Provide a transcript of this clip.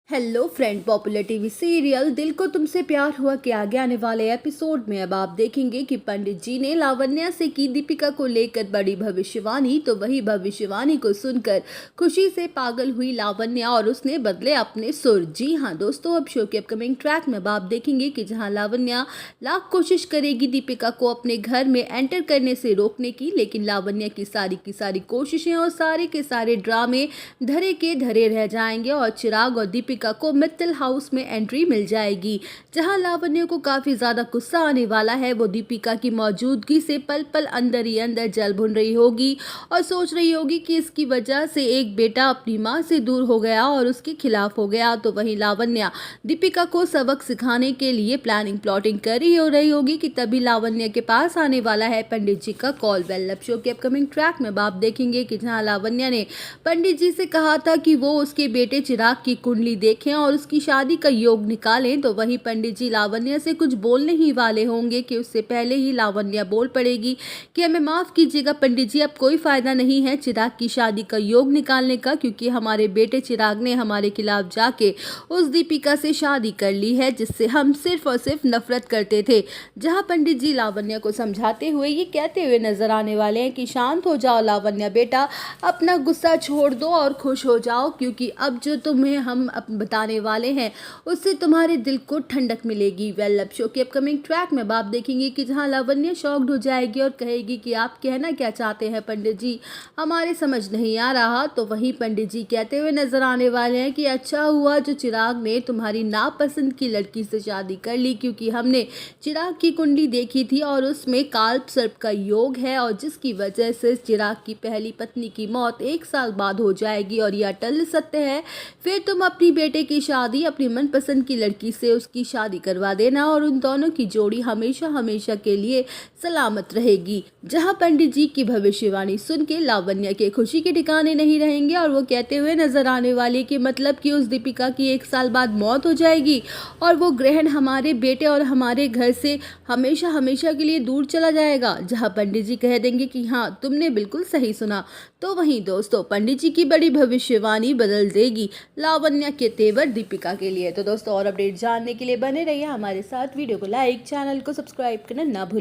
Hello friend, popular TV serial दिल को तुमसे प्यार हुआ के आगे आने वाले एपिसोड में अब आप देखेंगे कि पंडित जी ने लावण्या से की दीपिका को लेकर बड़ी भविष्यवाणी। तो वही भविष्यवाणी को सुनकर खुशी से पागल हुई लावण्या और उसने बदले अपने सुर। जी हाँ दोस्तों, अब शो के अपकमिंग ट्रैक में अब आप देखेंगे कि जहाँ लावण्या लाख कोशिश करेगी दीपिका को अपने घर में एंटर करने से रोकने की, लेकिन लावण्या की सारी कोशिशें और सारे के सारे ड्रामे धरे के धरे रह जाएंगे और चिराग और दीपिका को मित्तल हाउस में एंट्री मिल जाएगी। जहां लावण्य को काफी ज्यादा गुस्सा आने वाला है। वो दीपिका की मौजूदगी से पल पल अंदर ही अंदर जल भुन रही होगी और सोच रही होगी कि इसकी वजह से एक बेटा अपनी मां से दूर हो गया और उसके खिलाफ हो गया। तो वहीं लावण्या दीपिका को सबक सिखाने के लिए प्लानिंग प्लॉटिंग कर रही होगी कि तभी लावण्य के पास आने वाला है पंडित जी का कॉल बेल। अब शो के अपकमिंग ट्रैक में आप देखेंगे कि जहां लावण्य ने पंडित जी से कहा था कि वो उसके बेटे चिराग की कुंडली देखें और उसकी शादी का योग निकालें, तो वही पंडित जी लावण्या से कुछ बोलने ही वाले होंगे कि उससे पहले ही लावण्या बोल पड़ेगी कि हमें माफ कीजिएगा पंडित जी, अब कोई फायदा नहीं है चिराग की शादी का योग निकालने का, क्योंकि हमारे बेटे चिराग ने हमारे खिलाफ जाके उस दीपिका से शादी कर ली है जिससे हम सिर्फ और सिर्फ नफरत करते थे। जहां पंडित जी लावण्या को समझाते हुए ये कहते हुए नजर आने वाले हैं कि शांत हो जाओ लावण्या बेटा, अपना गुस्सा छोड़ दो और खुश हो जाओ, क्योंकि अब जो तुम्हें हम बताने वाले हैं उससे तुम्हारे दिल को ठंडक मिलेगी। वेल, अब शो के अपकमिंग ट्रैक में आप देखेंगे कि जहां लावण्या शॉक्ड हो जाएगी और कहेगी कि आप कहना क्या चाहते हैं पंडित जी, हमारे समझ नहीं आ रहा। तो वहीं पंडित जी कहते हुए नजर आने वाले हैं कि अच्छा हुआ जो चिराग ने तुम्हारी नापसंद की लड़की से शादी कर ली, क्योंकि हमने चिराग की कुंडली देखी थी और उसमें काल सर्प का योग है और जिसकी वजह से चिराग की पहली पत्नी की मौत 1 साल बाद हो जाएगी और यह अटल सत्य है। फिर तुम अपनी बेटे की शादी अपनी मनपसंद की लड़की से उसकी शादी करवा देना और उन दोनों की जोड़ी हमेशा हमेशा के लिए सलामत रहेगी। जहां पंडित जी की भविष्यवाणी सुन के लावण्या के खुशी के ठिकाने नहीं रहेंगे और वो कहते हुए नजर आने वाले कि मतलब कि उस दीपिका की 1 साल बाद मौत हो जाएगी और वो ग्रहण हमारे बेटे और हमारे घर से हमेशा हमेशा के लिए दूर चला जाएगा। जहां पंडित जी कह देंगे कि हाँ तुमने बिल्कुल सही सुना। तो वहीं दोस्तों पंडित जी की बड़ी भविष्यवाणी बदल देगी लावण्या के तेवर दीपिका के लिए। तो दोस्तों और अपडेट जानने के लिए बने रहिए हमारे साथ। वीडियो को लाइक, चैनल को सब्सक्राइब करना ना भूलिए।